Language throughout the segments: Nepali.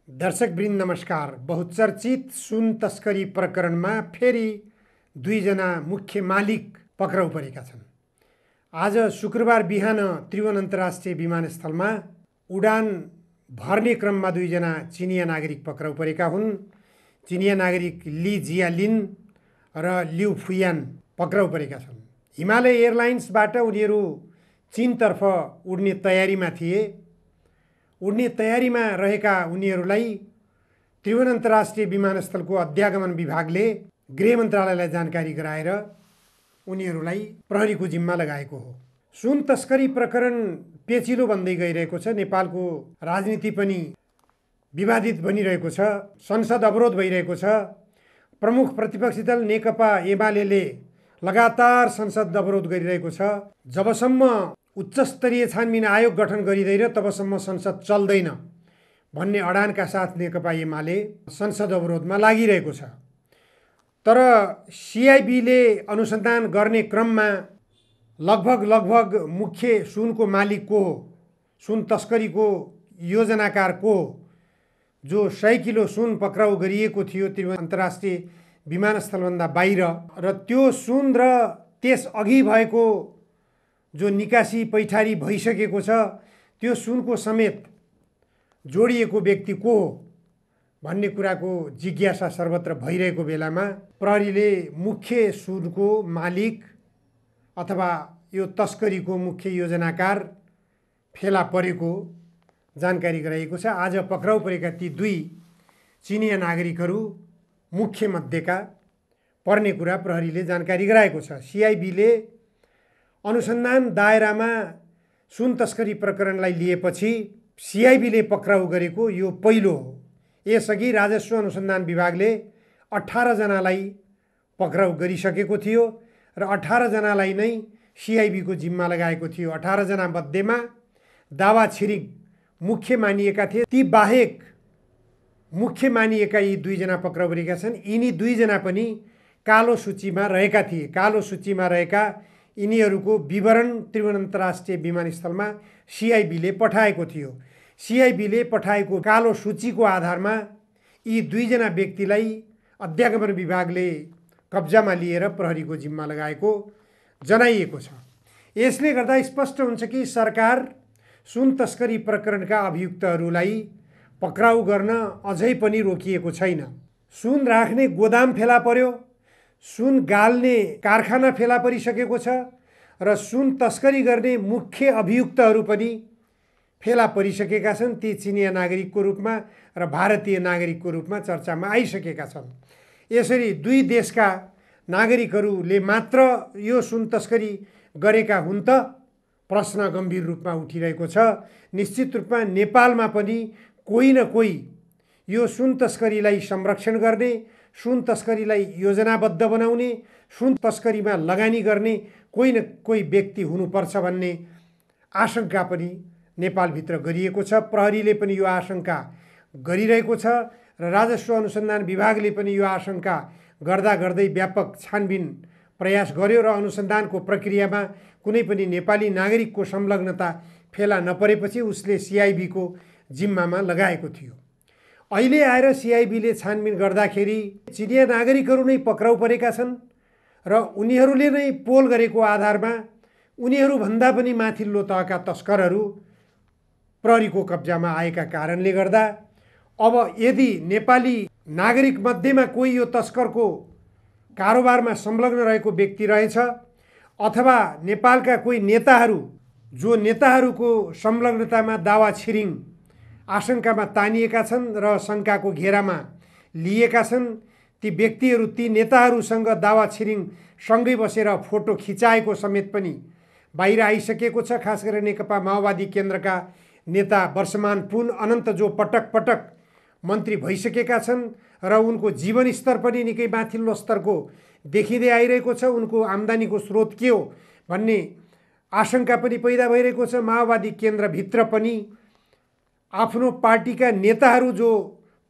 दर्शकवृन्द नमस्कार। बहुचर्चित सुन तस्करी प्रकरणमा फेरि दुईजना मुख्य मालिक पक्राउ परेका छन्। आज शुक्रबार बिहान त्रिभुवन अन्तर्राष्ट्रिय विमानस्थलमा उडान भर्ने क्रममा दुईजना चिनिया नागरिक पक्राउ परेका हुन्। चिनिया नागरिक ली जियालिन र लिउ फुयान पक्राउ परेका छन्। हिमालय एयरलाइन्सबाट उनीहरू चीनतर्फ उड्ने तयारीमा थिए। उड्ने तयारीमा रहेका उनीहरूलाई त्रिभुवन अन्तर्राष्ट्रिय विमानस्थलको अध्यागमन विभागले गृह मन्त्रालयलाई जानकारी गराएर उनीहरूलाई प्रहरीको जिम्मा लगाएको हो। सुन तस्करी प्रकरण पेचिलो बन्दै गइरहेको छ। नेपालको राजनीति पनि विवादित बनिरहेको छ। संसद अवरोध भइरहेको छ। प्रमुख प्रतिपक्षी दल नेकपा एमाले लगातार संसद अवरोध गरिरहेको छ। जबसम्म उच्चस्तरीय छानबिन आयोग गठन गरिँदैन तबसम्म संसद चल्दैन भन्ने अडानका साथ नेकपा एमाले संसद अवरोधमा लागिरहेको छ। तर सिआइबीले अनुसन्धान गर्ने क्रममा लगभग मुख्य सुनको मालिक को हो, सुन तस्करीको योजनाकार को हो, जो 100 किलो सुन पक्राउ गरिएको थियो त्रिभुवन अन्तर्राष्ट्रिय विमानस्थलभन्दा बाहिर, र त्यो सुन र त्यस अघि भएको जो निकासी पैठारी भइसकेको छ त्यो सुनको समेत जोडिएको व्यक्ति को हो भन्ने कुराको जिज्ञासा सर्वत्र भइरहेको बेलामा प्रहरीले मुख्य सुनको मालिक अथवा यो तस्करीको मुख्य योजनाकार फेला परेको जानकारी गराइएको छ। आज पक्राउ परेका ती दुई चिनिया नागरिकहरू मुख्य मध्येका पर्ने कुरा प्रहरीले जानकारी गराएको छ। सिआइबीले अनुसन्धान दायरामा सुन तस्करी प्रकरणलाई लिएपछि सिआइबीले पक्राउ गरेको यो पहिलो हो। यसअघि राजस्व अनुसन्धान विभागले 18 जनालाई पक्राउ गरिसकेको थियो र 18 जनालाई नै सिआइबीको जिम्मा लगाएको थियो। 18 जना मध्येमा दावा छिरिङ मुख्य मानिएका थिए। ती बाहेक मुख्य मानिएका यी दुईजना पक्राउ परेका छन्। यिनी दुईजना पनि कालो सूचीमा रहेका थिए। कालो सूचीमा रहेका यिनीहरूको विवरण त्रिभुवन अन्तर्राष्ट्रिय विमानस्थलमा सिआइबीले पठाएको थियो। सिआइबीले पठाएको कालो सूचीको आधारमा यी दुईजना व्यक्तिलाई अध्यागमन विभागले कब्जामा लिएर प्रहरीको जिम्मा लगाएको जनाइएको छ। यसले गर्दा स्पष्ट हुन्छ कि सरकार सुन तस्करी प्रकरणका अभियुक्तहरूलाई पक्राउ गर्न अझै पनि रोकिएको छैन। सुन राख्ने गोदाम फेला पर्यो, सुन गाल्ने कारखाना फेला परिसकेको छ र सुन तस्करी गर्ने मुख्य अभियुक्तहरू पनि फेला परिसकेका छन्। ती चिनिया नागरिकको रूपमा र भारतीय नागरिकको रूपमा चर्चामा आइसकेका छन्। यसरी दुई देशका नागरिकहरूले मात्र यो सुन तस्करी गरेका हुन् त प्रश्न गम्भीर रूपमा उठिरहेको छ। निश्चित रूपमा नेपालमा पनि कोही न कोही यो सुन तस्करीलाई संरक्षण गर्ने, सुन तस्करीलाई योजनाबद्ध बनाउने, सुन तस्करीमा लगानी गर्ने कोही न कोही व्यक्ति हुनुपर्छ भन्ने आशंका पनि नेपालभित्र गरिएको छ। प्रहरीले पनि यो आशंका गरिरहेको छ र राजस्व अनुसन्धान विभागले पनि यो आशंका गर्दै व्यापक छानबिन प्रयास गर्यो र अनुसन्धानको प्रक्रियामा कुनै पनि नेपाली नागरिकको संलग्नता फेला नपरेपछि उसले सिआइबीको जिम्मामा लगाएको थियो। अहिले आएर सिआइबीले छानबिन गर्दाखेरि चिनिया नागरिकहरू नै पक्राउ परेका छन् र उनीहरूले नै पोल गरेको आधारमा उनीहरूभन्दा पनि माथिल्लो तहका तस्करहरू प्रहरीको कब्जामा आएका कारणले गर्दा अब यदि नेपाली नागरिक मध्येमा कोही यो तस्करको कारोबारमा संलग्न रहेको व्यक्ति रहेछ अथवा नेपालका कोही नेताहरू जो नेताहरूको संलग्नतामा दावा छिरिङ आशंकामा तानिएका छन् र शङ्काको घेरामा लिएका छन्, ती व्यक्तिहरू ती नेताहरूसँग दावा छिरिङ सँगै बसेर फोटो खिचाएको समेत पनि बाहिर आइसकेको छ। खास गरेर नेकपा माओवादी केन्द्रका नेता वर्षमान पुन अनन्त जो पटक मन्त्री भइसकेका छन् र उनको जीवनस्तर पनि निकै माथिल्लो स्तरको देखिँदै आइरहेको छ। उनको आम्दानीको स्रोत के हो भन्ने आशंका पनि पैदा भइरहेको छ। माओवादी केन्द्रभित्र पनि आफ्नो पार्टीका नेताहरू जो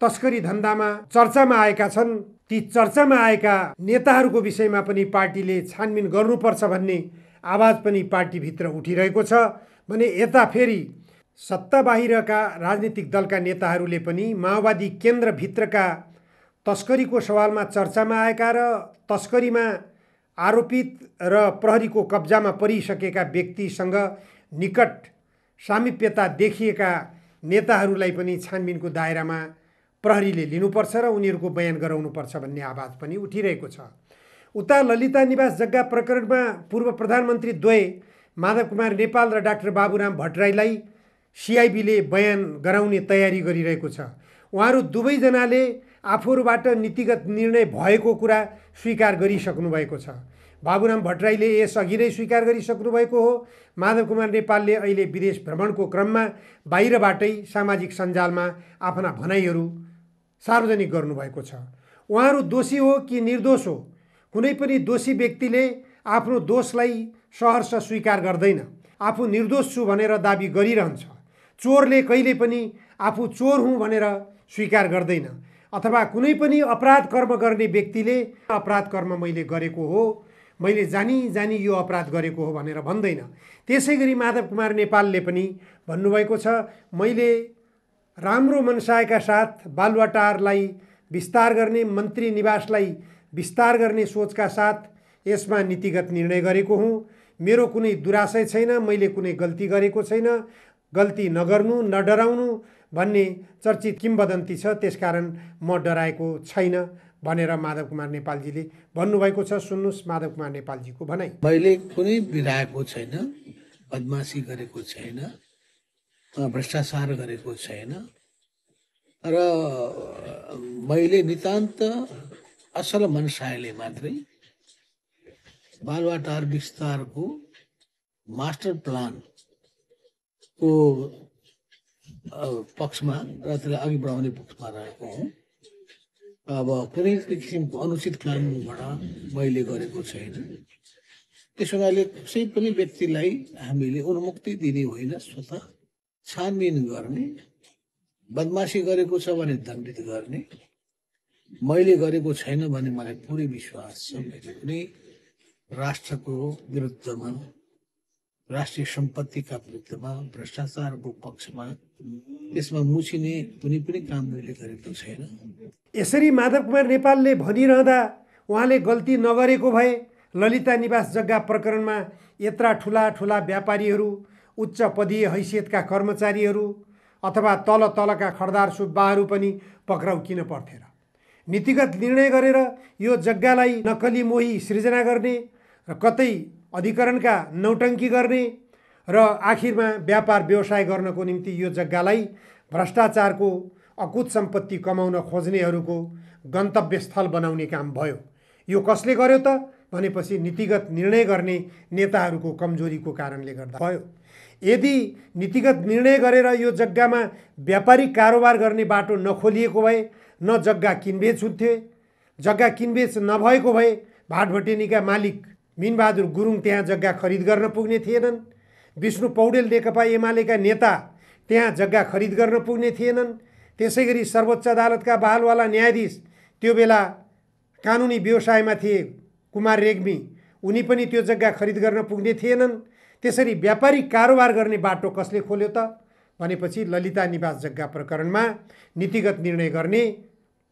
तस्करी धन्दामा चर्चामा आएका छन्, ती चर्चामा आएका नेताहरूको विषयमा पनि पार्टीले छानबिन गर्नुपर्छ भन्ने आवाज पनि पार्टीभित्र उठिरहेको छ। भने यता फेरि सत्ता बाहिरका राजनीतिक दलका नेताहरूले पनि माओवादी केन्द्रभित्रका तस्करीको सवालमा चर्चामा आएका र तस्करीमा आरोपित र प्रहरीको कब्जामा परिसकेका व्यक्तिसँग निकट सामिप्यता देखिएका नेताहरूलाई पनि छानबिनको दायरामा प्रहरीले लिनुपर्छ र उनीहरूको बयान गराउनुपर्छ भन्ने आवाज पनि उठिरहेको छ। उता ललिता निवास जग्गा प्रकरणमा पूर्व प्रधानमन्त्री द्वय माधव कुमार नेपाल र डाक्टर बाबुराम भट्टराईलाई सिआइबीले बयान गराउने तयारी गरिरहेको छ। उहाँहरू दुवैजनाले आफूबाट नीतिगत निर्णय भएको कुरा स्वीकार गरिसक्नु भएको छ। बाबुराम भट्टराईले यसअघि नै स्वीकार गरिसक्नु भएको हो। माधव कुमार नेपालले अहिले विदेश भ्रमणको क्रममा बाहिरबाटै सामाजिक सञ्जालमा आफ्ना भनाइहरू सार्वजनिक गर्नुभएको छ। उहाँहरू दोषी हो कि निर्दोष हो, कुनै पनि दोषी व्यक्तिले आफ्नो दोषलाई सहर्ष स्वीकार गर्दैन, आफू निर्दोष छु भनेर दाबी गरिरहन्छ। चोरले कहिले पनि आफू चोर हुँ भनेर स्वीकार गर्दैन, अथवा कुनै पनि अपराध कर्म गर्ने व्यक्तिले अपराध कर्म मैले गरेको हो, मैले जानी जानी यो अपराध गरेको हो भनेर भन्दैन। त्यसै गरी माधव कुमार नेपालले पनि भन्नुभएको छ, मैले राम्रो मनसायका साथ बालुवाटारलाई विस्तार गर्ने, मन्त्री निवासलाई विस्तार गर्ने सोचका साथ यसमा नीतिगत निर्णय गरेको हुँ। मेरो कुनै दुराशय छैन, मैले कुनै गल्ती गरेको छैन, गल्ती नगर्नु नडराउनु भन्ने चर्चित किम्बदन्ती छ, त्यसकारण म डराएको छैन भनेर माधव कुमार नेपालजीले भन्नुभएको छ। सुन्नुहोस् माधव कुमार नेपालजीको भनाइ। मैले कुनै बिराएको छैन, बदमासी गरेको छैन, भ्रष्टाचार गरेको छैन र मैले नितान्त असल मनसायले मात्रै बालुवाटार विस्तारको मास्टर प्लानको पक्षमा र त्यसलाई अघि बढाउने पक्षमा रहेको हुँ। अब कुनै किसिमको अनुचित कानुनबाट मैले गरेको छैन। त्यसो हुनाले कसै पनि व्यक्तिलाई हामीले उन्मुक्ति दिने होइन, स्वतः छानबिन गर्ने, बदमासी गरेको छ भने दण्डित गर्ने। मैले गरेको छैन भने मलाई पुरै विश्वास छ। मैले कुनै राष्ट्रको विरुद्धमा, राष्ट्रिय सम्पत्तिका विरुद्धमा, भ्रष्टाचारको पक्षमा त्यसमा मुछिने कुनै पनि काम मैले गरेको छैन। यसरी माधव कुमार नेपालले भनिरहँदा उहाँले गल्ती नगरेको भए ललिता निवास जग्गा प्रकरणमा यत्रा ठुला ठुला व्यापारीहरू, उच्च पदीय हैसियतका कर्मचारीहरू अथवा तलका खर्दार सुब्बाहरू पनि पक्राउ किन पर्थे र? नीतिगत निर्णय गरेर यो जग्गालाई नक्कली मोही सृजना गर्ने र कतै अधिकरणका नौटङ्की गर्ने र आखिरमा व्यापार व्यवसाय गर्नको निम्ति यो जग्गालाई भ्रष्टाचारको अकुत सम्पत्ति कमाउन खोज्नेहरूको गन्तव्यस्थल बनाउने काम भयो। यो कसले गर्यो त भनेपछि नीतिगत निर्णय गर्ने नेताहरूको कमजोरीको कारणले गर्दा भयो। यदि नीतिगत निर्णय गरेर यो जग्गामा व्यापारिक कारोबार गर्ने बाटो नखोलिएको भए न जग्गा किनबेच हुन्थे, जग्गा किनबेच नभएको भए भाटभटेनीका मालिक मिनबहादुर गुरुङ त्यहाँ जग्गा खरिद गर्न पुग्ने थिएनन्, विष्णु पौडेल नेकपा एमालेका नेता त्यहाँ जग्गा खरिद गर्न पुग्ने थिएनन्, त्यसै गरी सर्वोच्च अदालतका बहालवाला न्यायाधीश त्यो बेला कानुनी व्यवसायमा थिए कुमार रेग्मी, उनी पनि त्यो जग्गा खरिद गर्न पुग्ने थिएनन्। त्यसरी व्यापारिक कारोबार गर्ने बाटो कसले खोल्यो त भनेपछि ललिता निवास जग्गा प्रकरणमा नीतिगत निर्णय गर्ने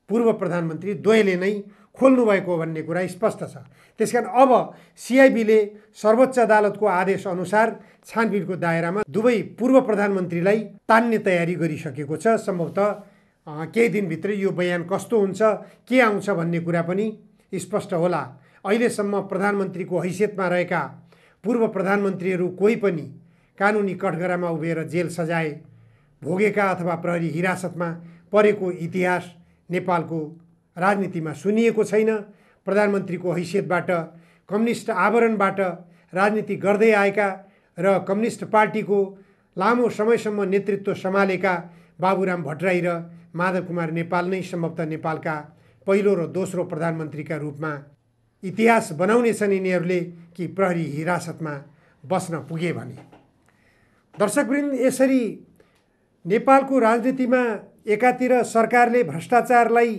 पूर्व प्रधानमन्त्री द्वयले नै खोल्नु भएको भन्ने कुरा स्पष्ट छ। त्यसकारण अब सिआइबीले सर्वोच्च अदालतको आदेश अनुसार छानबिनको दायरामा दुवै पूर्व प्रधानमन्त्रीलाई तान्ने तयारी गरिसकेको छ। सम्भवतः केही दिनभित्रै यो बयान कस्तो हुन्छ, के आउँछ भन्ने कुरा पनि स्पष्ट होला। अहिलेसम्म प्रधानमन्त्रीको हैसियतमा रहेका पूर्व प्रधानमन्त्रीहरू कोही पनि कानुनी कठघरामा उभिएर जेल सजाय भोगेका अथवा प्रहरी हिरासतमा परेको इतिहास नेपालको राजनीतिमा सुनिएको छैन। प्रधानमन्त्रीको हैसियतबाट, कम्युनिस्ट आवरणबाट राजनीति गर्दै आएका र कम्युनिस्ट पार्टीको लामो समयसम्म नेतृत्व सम्हालेका बाबुराम भट्टराई र माधव कुमार नेपाल नै सम्भवतः नेपालका पहिलो र दोस्रो प्रधानमन्त्रीका रूपमा इतिहास बनाउनेछन् यिनीहरूले कि प्रहरी हिरासतमा बस्न पुगे भने। दर्शकवृन्द, यसरी नेपालको राजनीतिमा एकातिर सरकारले भ्रष्टाचारलाई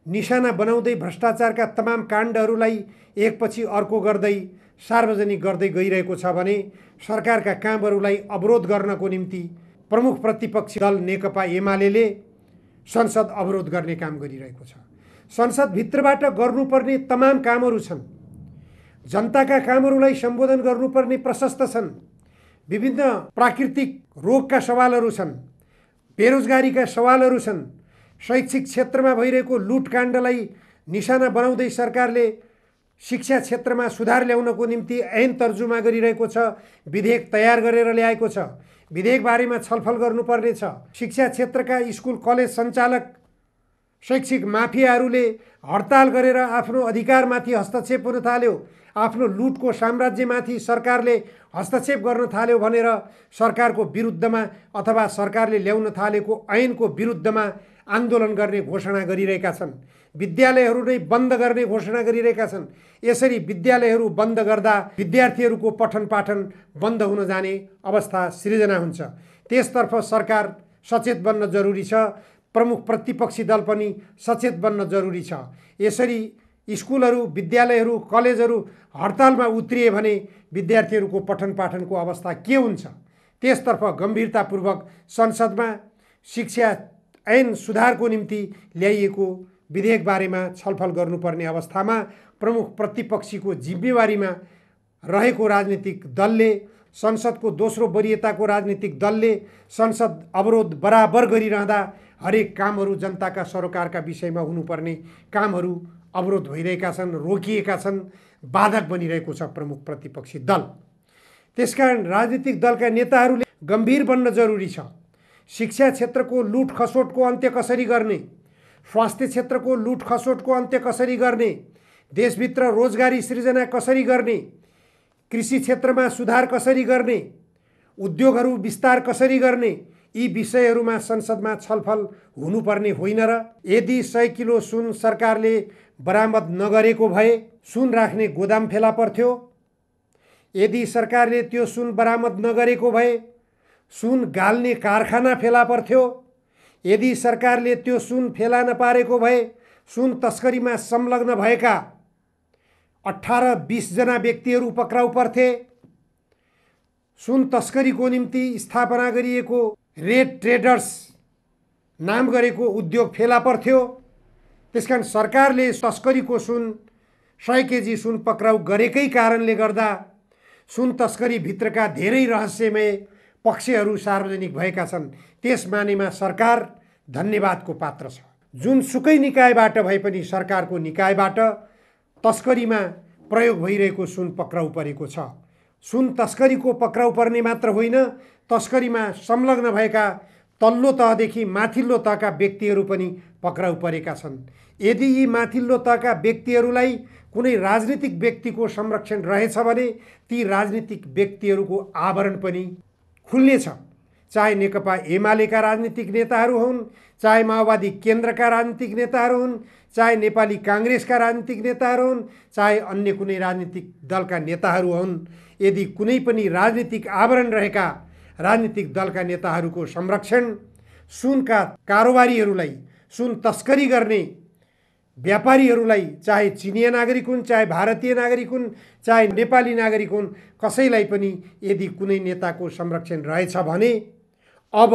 निशाना बनाउँदै भ्रष्टाचारका तमाम काण्डहरूलाई एकपछि अर्को गर्दै सार्वजनिक गर्दै गइरहेको छ भने सरकारका कामहरूलाई अवरोध गर्नको निम्ति प्रमुख प्रतिपक्षी दल नेकपा एमाले संसद अवरोध गर्ने काम गरिरहेको छ। संसदभित्रबाट गर्नुपर्ने तमाम कामहरू छन्। जनताका कामहरूलाई सम्बोधन गर्नुपर्ने प्रशस्त छन्। विभिन्न प्राकृतिक रोगका सवालहरू छन्, बेरोजगारीका सवालहरू छन्, शैक्षिक क्षेत्रमा भइरहेको लुटकाण्डलाई निशाना बनाउँदै सरकारले शिक्षा क्षेत्रमा सुधार ल्याउनको निम्ति ऐन तर्जुमा गरिरहेको छ, विधेयक तयार गरेर ल्याएको छ। विधेयकबारेमा छलफल गर्नुपर्ने छ। शिक्षा क्षेत्रका स्कुल कलेज सञ्चालक शैक्षिक माफियाहरूले हडताल गरेर आफ्नो अधिकारमाथि हस्तक्षेप हुन थाल्यो, आफ्नो लुटको साम्राज्यमाथि सरकारले हस्तक्षेप गर्न थाल्यो भनेर सरकारको विरुद्धमा अथवा सरकारले ल्याउन थालेको ऐनको विरुद्धमा आन्दोलन गर्ने घोषणा गरिरहेका छन्। विद्यालयहरू नै बन्द गर्ने घोषणा गरिरहेका छन्। यसरी विद्यालयहरू बन्द गर्दा विद्यार्थीहरूको पठन पाठन बन्द हुन जाने अवस्था सृजना हुन्छ। त्यसतर्फ सरकार सचेत बन्न जरुरी छ। प्रमुख प्रतिपक्षी दल पनि सचेत बन्न जरुरी छ। यसरी स्कुलहरू, विद्यालयहरू, कलेजहरू हडतालमा उत्रिए भने विद्यार्थीहरूको पठन पाठनको अवस्था के हुन्छ? त्यसतर्फ गम्भीरतापूर्वक संसदमा शिक्षा ऐन सुधारको निम्ति ल्याइएको विधेयक बारेमा छलफल गर्नुपर्ने अवस्थामा प्रमुख प्रतिपक्षीको जिम्मेवारीमा रहेको राजनीतिक दलले, संसदको दोस्रो वरियताको राजनीतिक दलले संसद अवरोध बराबर गरिरहँदा हरेक कामहरू जनताका सरोकारका विषयमा हुनुपर्ने कामहरू अवरोध भइरहेका छन्, रोकिएका छन्, बाधक बनिरहेको छ प्रमुख प्रतिपक्षी दल। त्यसकारण राजनीतिक दलका नेताहरूले गम्भीर बन्न जरुरी छ। शिक्षा क्षेत्रको लुट खसोटको अन्त्य कसरी गर्ने, स्वास्थ्य क्षेत्रको लुट खसोटको अन्त्य कसरी गर्ने, देशभित्र रोजगारी सृजना कसरी गर्ने, कृषि क्षेत्रमा सुधार कसरी गर्ने, उद्योगहरू विस्तार कसरी गर्ने, यी विषयहरूमा संसदमा छलफल हुनुपर्ने होइन र? यदि 100 किलो सुन सरकारले बरामद नगरेको भए सुन राख्ने गोदाम फेला पर्थ्यो। यदि सरकारले त्यो सुन बरामद नगरेको भए सुन गाल्ने कारखाना फेला पर्थ्यो। यदि सरकारले त्यो सुन फेला नपारेको भए सुन तस्करीमा संलग्न भएका 18-20 जना व्यक्तिहरू पक्राउ पर्थे। सुन तस्करीको निम्ति स्थापना गरिएको रेड ट्रेडर्स नाम गरेको उद्योग फेला पर्थ्यो। त्यसकारण सरकारले तस्करीको सुन 100 केजी सुन पक्राउ गरेकै कारणले गर्दा सुन तस्करी भित्रका धेरै रहस्यमय पक्षहरू सार्वजनिक भएका छन्। त्यस मानेमा सरकार धन्यवादको पात्र छ। जुनसुकै निकायबाट भए पनि सरकारको निकायबाट तस्करीमा प्रयोग भइरहेको सुन पक्राउ परेको छ। सुन तस्करीको पक्राउ पर्ने मात्र होइन, तस्करीमा संलग्न भएका तल्लो तहदेखि माथिल्लो तहका व्यक्तिहरू पनि पक्राउ परेका छन्। यदि यी माथिल्लो तहका व्यक्तिहरूलाई कुनै राजनीतिक व्यक्तिको संरक्षण रहेछ भने ती राजनीतिक व्यक्तिहरूको आवरण पनि खुल्नेछ। चाहे नेकपा एमालेका राजनीतिक नेताहरू हुन्, चाहे माओवादी केन्द्रका राजनीतिक नेताहरू हुन्, चाहे नेपाली काङ्ग्रेसका राजनीतिक नेताहरू हुन्, चाहे अन्य कुनै राजनीतिक दलका नेताहरू हुन्, यदि कुनै पनि राजनीतिक आवरण रहेका राजनीतिक दलका नेताहरूको संरक्षण सुनका कारोबारीहरूलाई, सुन तस्करी गर्ने व्यापारीहरूलाई, चाहे चिनिया नागरिक हुन्, चाहे भारतीय नागरिक हुन्, चाहे नेपाली नागरिक हुन्, कसैलाई पनि यदि कुनै नेताको संरक्षण रहेछ भने अब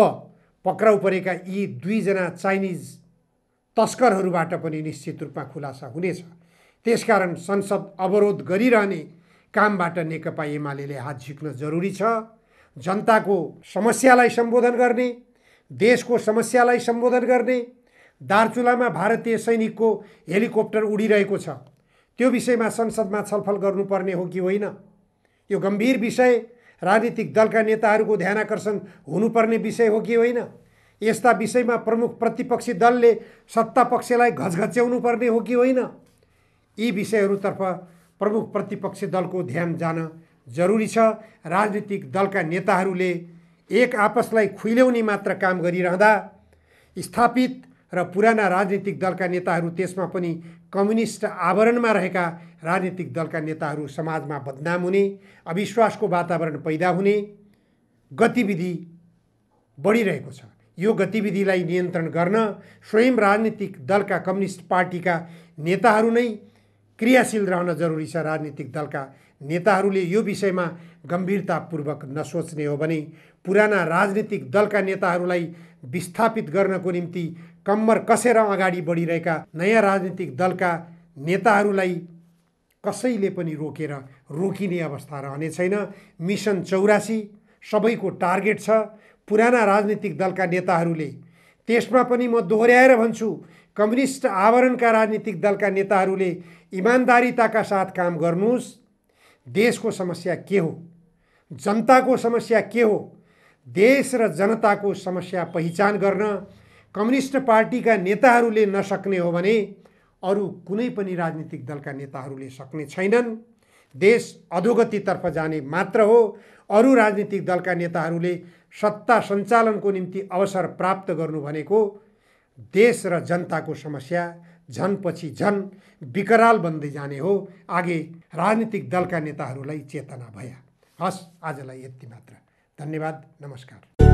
पक्राउ परेका यी 2 जना चाइनिज तस्करहरूबाट पनि निश्चित रूपमा खुलासा हुनेछ। त्यसकारण संसद अवरोध गरिरहने कामबाट नेकपा एमाले हात झिक्न जरुरी छ। जनताको समस्यालाई सम्बोधन गर्ने, देशको समस्यालाई सम्बोधन गर्ने, दार्चुलामा भारतीय सैनिकको हेलिकप्टर उडिरहेको छ, त्यो विषयमा संसदमा छलफल गर्नुपर्ने हो कि होइन? यो गम्भीर विषय राजनीतिक दलका नेताहरूको ध्यानाकर्षण हुनुपर्ने विषय हो कि होइन? यस्ता विषयमा प्रमुख प्रतिपक्षी दलले सत्ता पक्षलाई घचघच्याउनु पर्ने हो कि होइन? यी विषयहरूतर्फ प्रमुख प्रतिपक्षी दलको ध्यान जान जरुरी छ। राजनीतिक दलका नेताहरूले एक आपसलाई खुइल्याउने मात्र काम गरिरहँदा स्थापित र पुराना राजनीतिक दलका नेताहरू, त्यसमा पनि कम्युनिस्ट आवरणमा रहेका राजनीतिक दलका नेताहरू समाजमा बदनाम हुने, अविश्वासको वातावरण पैदा हुने गतिविधि बढिरहेको छ। यो गतिविधिलाई नियन्त्रण गर्न स्वयं राजनीतिक दलका कम्युनिस्ट पार्टीका नेताहरू नै क्रियाशील रहन जरुरी छ। राजनीतिक दलका नेताहरूले यो विषयमा गम्भीरतापूर्वक नसोच्ने हो भने पुराना राजनीतिक दलका नेताहरूलाई विस्थापित गर्नको निम्ति कम्मर कसेर अगाडि बढिरहेका नयाँ राजनीतिक दलका नेताहरूलाई कसैले पनि रोकिने अवस्था रहने छैन। मिसन 84 सबैको टार्गेट छ। पुराना राजनीतिक दलका नेताहरूले, त्यसमा पनि म दोहोर्याएर भन्छु, कम्युनिस्ट आवरणका राजनीतिक दलका नेताहरूले इमान्दारिताका साथ काम गर्नुहोस्। देशको समस्या के हो, जनताको समस्या के हो, देश र जनताको समस्या पहिचान गर्न कम्युनिस्ट पार्टीका नेताहरूले नसक्ने हो भने अरू कुनै पनि राजनीतिक दलका नेताहरूले सक्ने छैनन्। देश अधोगतितर्फ जाने मात्र हो। अरू राजनीतिक दलका नेताहरूले सत्ता सञ्चालनको निम्ति अवसर प्राप्त गर्नु भनेको देश र जनताको समस्या झनपछि झन विकराल बन्दै जाने हो। आगे राजनीतिक दलका नेताहरूलाई चेतना भया। हस्, आजलाई यति मात्र। धन्यवाद, नमस्कार।